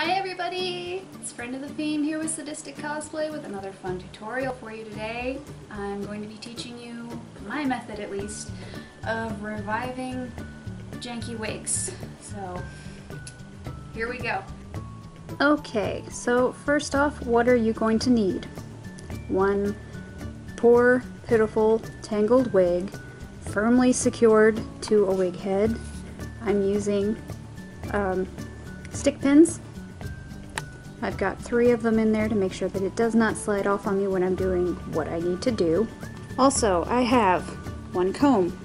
Hi everybody! It's Friend of the Fiend here with Sadistic Cosplay with another fun tutorial for you today. I'm going to be teaching you, my method at least, of reviving janky wigs. So, here we go. Okay, so first off, what are you going to need? One poor, pitiful, tangled wig, firmly secured to a wig head. I'm using stick pins. I've got 3 of them in there to make sure that it does not slide off on me when I'm doing what I need to do. Also, I have 1 comb.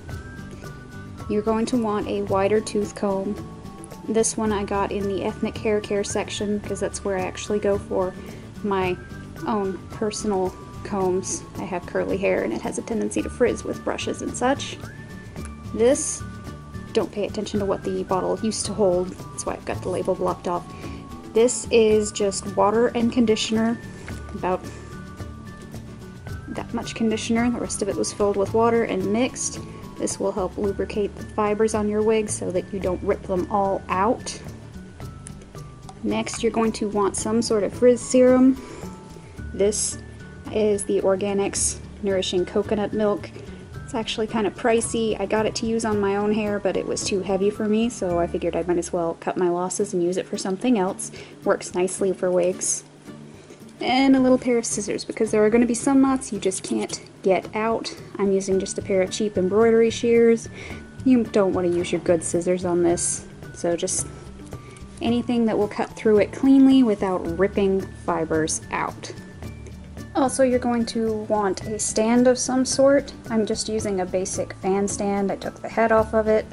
You're going to want a wider tooth comb. This one I got in the ethnic hair care section because that's where I actually go for my own personal combs. I have curly hair and it has a tendency to frizz with brushes and such. This, don't pay attention to what the bottle used to hold, that's why I've got the label blocked off. This is just water and conditioner, about that much conditioner. The rest of it was filled with water and mixed. This will help lubricate the fibers on your wig so that you don't rip them all out. Next, you're going to want some sort of frizz serum. This is the Organics Nourishing Coconut Milk. It's actually kind of pricey. I got it to use on my own hair, but it was too heavy for me, so I figured I might as well cut my losses and use it for something else. Works nicely for wigs. And a little pair of scissors, because there are going to be some knots you just can't get out. I'm using just a pair of cheap embroidery shears. You don't want to use your good scissors on this, so just anything that will cut through it cleanly without ripping fibers out. Also, you're going to want a stand of some sort. I'm just using a basic fan stand. I took the head off of it,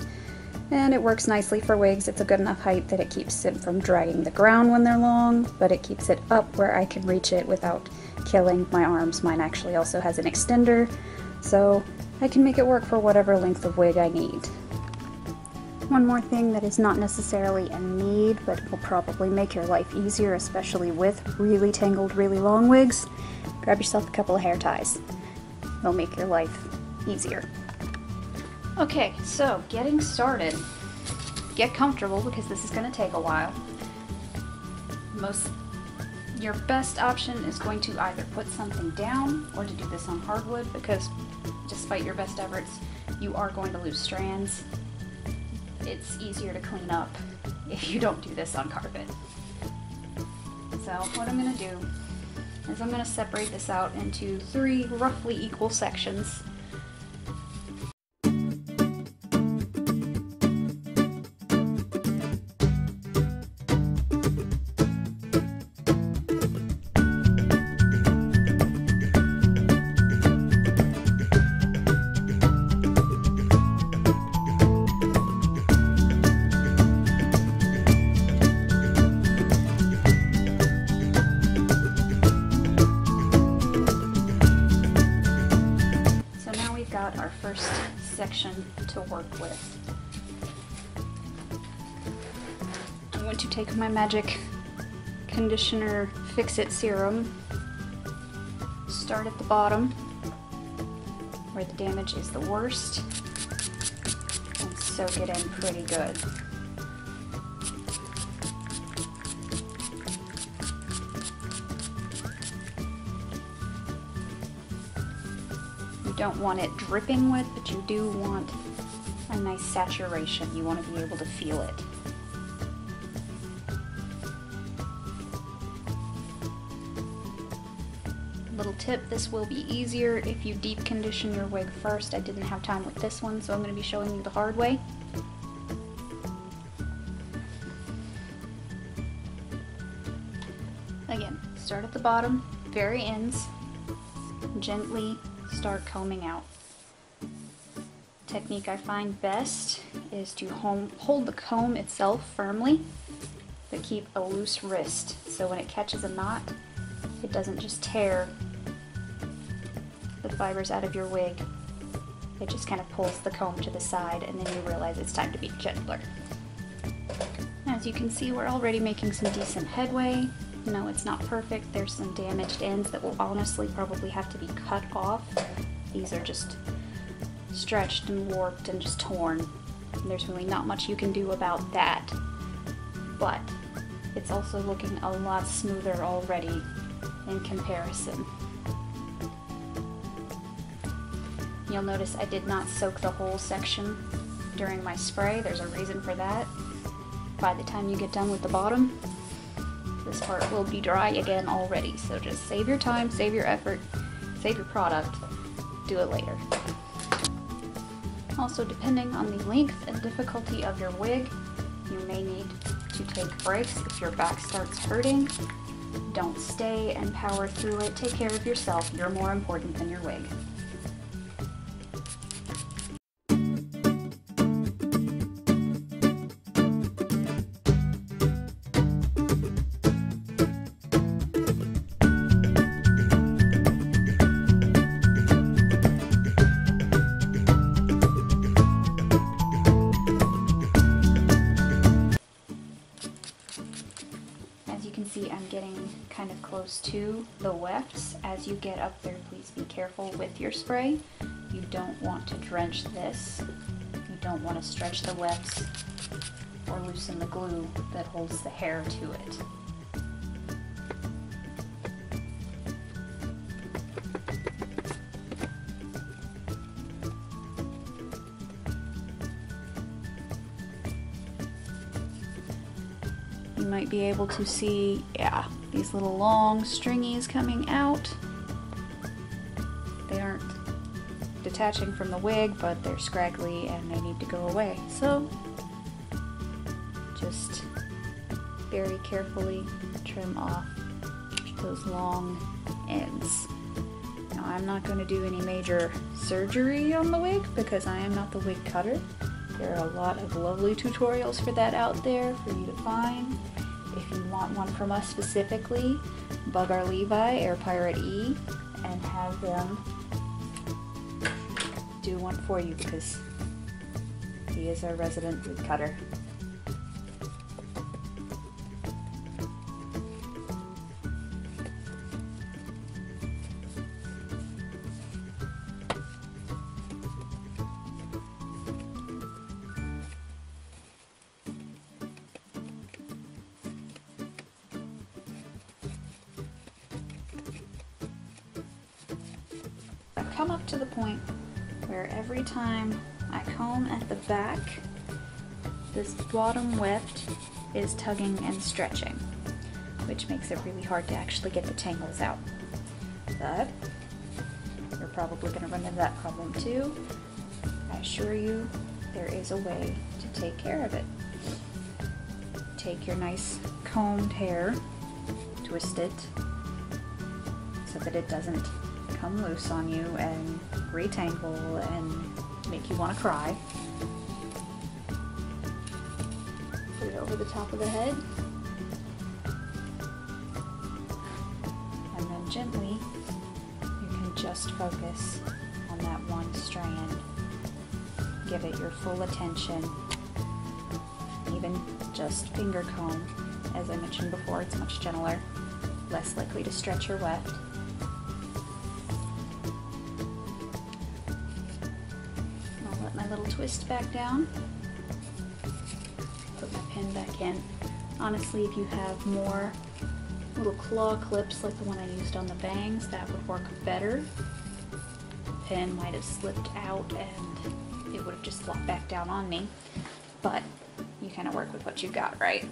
and it works nicely for wigs. It's a good enough height that it keeps it from dragging the ground when they're long, but it keeps it up where I can reach it without killing my arms. Mine actually also has an extender, so I can make it work for whatever length of wig I need. One more thing that is not necessarily a need, but will probably make your life easier, especially with really tangled, really long wigs. Grab yourself a couple of hair ties. They'll make your life easier. Okay, so getting started. Get comfortable because this is going to take a while. Your best option is going to either put something down or to do this on hardwood, because despite your best efforts, you are going to lose strands. It's easier to clean up if you don't do this on carpet. So what I'm going to do is I'm going to separate this out into 3 roughly equal sections. Got our first section to work with. I'm going to take my magic conditioner fix-it serum, start at the bottom where the damage is the worst, and soak it in pretty good. You don't want it dripping wet, but you do want a nice saturation. You want to be able to feel it. Little tip, this will be easier if you deep condition your wig first. I didn't have time with this one, so I'm going to be showing you the hard way. Again, start at the bottom, very ends, gently start combing out. Technique I find best is to hold the comb itself firmly, but keep a loose wrist, so when it catches a knot, it doesn't just tear the fibers out of your wig. It just kind of pulls the comb to the side, and then you realize it's time to be gentler. As you can see, we're already making some decent headway. No, it's not perfect. There's some damaged ends that will honestly probably have to be cut off. These are just stretched and warped and just torn. There's really not much you can do about that. But It's also looking a lot smoother already in comparison. You'll notice I did not soak the whole section during my spray. There's a reason for that. By the time you get done with the bottom, this part will be dry again already. So just save your time, save your effort, save your product, do it later. Also, depending on the length and difficulty of your wig, you may need to take breaks if your back starts hurting. Don't stay and power through it. Take care of yourself. You're more important than your wig. I'm getting kind of close to the wefts. As you get up there, please be careful with your spray. You don't want to drench this. You don't want to stretch the wefts or loosen the glue that holds the hair to it. You might be able to see, yeah, these little long stringies coming out. They aren't detaching from the wig, but they're scraggly and they need to go away. So just very carefully trim off those long ends. Now, I'm not going to do any major surgery on the wig because I am not the wig cutter. There are a lot of lovely tutorials for that out there for you to find. If you want one from us specifically, bug our Levi, Air Pirate E, and have them do one for you because he is our resident wig cutter. I've come up to the point where every time I comb at the back, this bottom weft is tugging and stretching, which makes it really hard to actually get the tangles out. But you're probably going to run into that problem too. I assure you, there is a way to take care of it. Take your nice combed hair, twist it so that it doesn't come loose on you and retangle and make you want to cry. Put it over the top of the head. And then gently, you can just focus on that one strand. Give it your full attention. Even just finger comb. As I mentioned before, it's much gentler, less likely to stretch your weft. Little twist back down, put my pin back in. Honestly, if you have more little claw clips like the one I used on the bangs, that would work better. The pin might have slipped out and it would have just flopped back down on me, but you kind of work with what you got, right?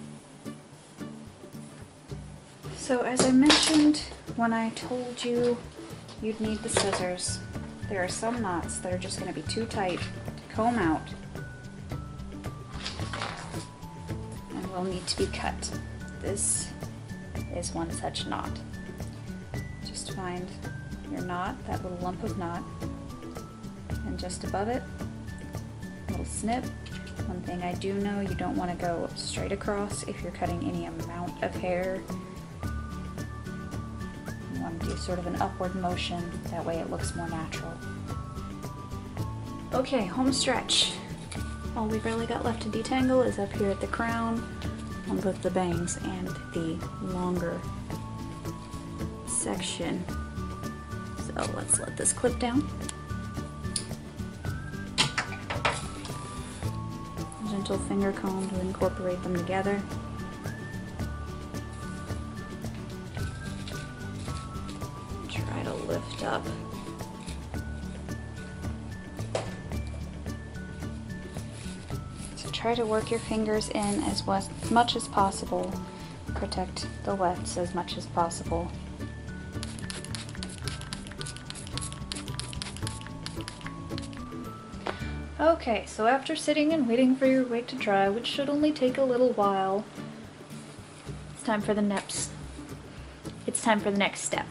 So as I mentioned when I told you you'd need the scissors, there are some knots that are just going to be too tight comb out and will need to be cut. This is one such knot. Just find your knot, that little lump of knot, and just above it, a little snip. One thing I do know, you don't want to go straight across if you're cutting any amount of hair. You want to do sort of an upward motion, that way it looks more natural. Okay, home stretch. All we've really got left to detangle is up here at the crown on both the bangs and the longer section. So let's let this clip down. Gentle finger comb to incorporate them together. up. So try to work your fingers in as much as possible. Protect the wefts as much as possible. Okay, so after sitting and waiting for your wig to dry, which should only take a little while, it's time for the next step.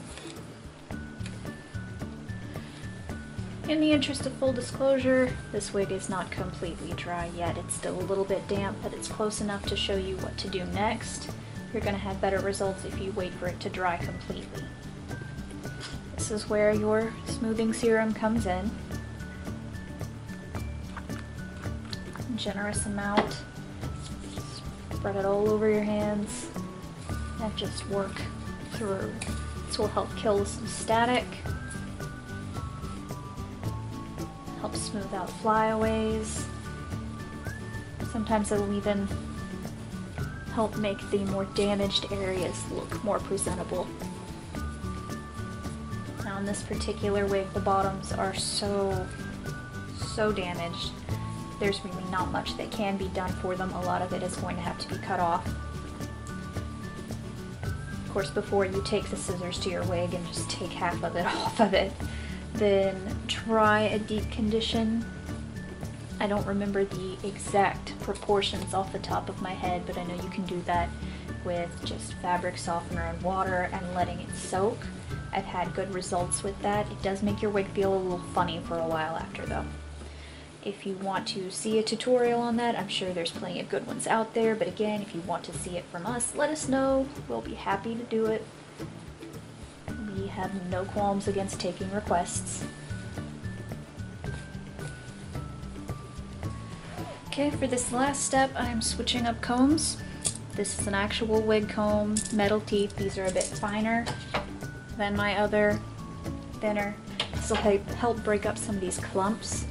In the interest of full disclosure, this wig is not completely dry yet. It's still a little bit damp, but it's close enough to show you what to do next. You're going to have better results if you wait for it to dry completely. This is where your smoothing serum comes in. Generous amount. Spread it all over your hands and just work through. This will help kill some static, help smooth out flyaways. Sometimes it'll even help make the more damaged areas look more presentable. Now in this particular wig, the bottoms are so damaged. There's really not much that can be done for them. A lot of it is going to have to be cut off. Of course, before you take the scissors to your wig and just take half of it off of it, then try a deep condition. I don't remember the exact proportions off the top of my head, but I know you can do that with just fabric softener and water and letting it soak. I've had good results with that. It does make your wig feel a little funny for a while after though. If you want to see a tutorial on that, I'm sure there's plenty of good ones out there, but again, if you want to see it from us, let us know. We'll be happy to do it. We have no qualms against taking requests. Okay, for this last step, I'm switching up combs. This is an actual wig comb, metal teeth. These are a bit finer than my other, thinner. This will help break up some of these clumps.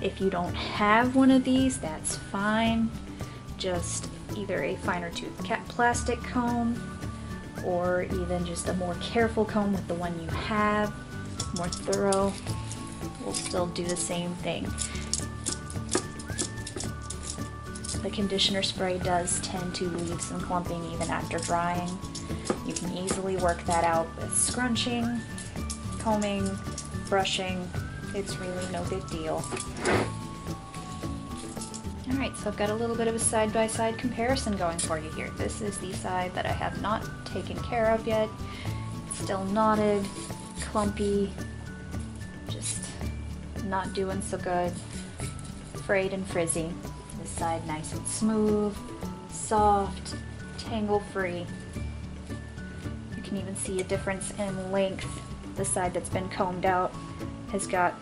If you don't have one of these, that's fine. Just either a finer tooth plastic comb or even just a more careful comb with the one you have, more thorough. We'll still do the same thing. The conditioner spray does tend to leave some clumping even after drying. You can easily work that out with scrunching, combing, brushing. It's really no big deal. Alright, so I've got a little bit of a side-by-side comparison going for you here. This is the side that I have not taken care of yet. It's still knotted, clumpy, just not doing so good. Frayed and frizzy. This side nice and smooth, soft, tangle-free. You can even see a difference in length. The side that's been combed out has got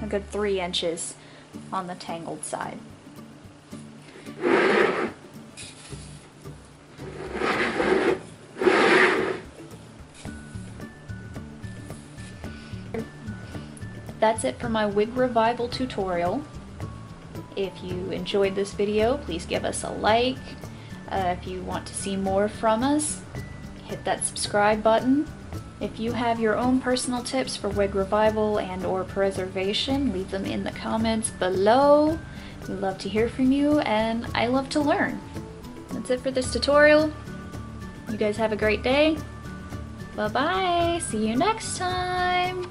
a good 3 inches on the tangled side. That's it for my wig revival tutorial. If you enjoyed this video, please give us a like. If you want to see more from us, hit that subscribe button. If you have your own personal tips for wig revival and or preservation, leave them in the comments below. We love to hear from you and I love to learn. That's it for this tutorial. You guys have a great day. Bye bye. See you next time.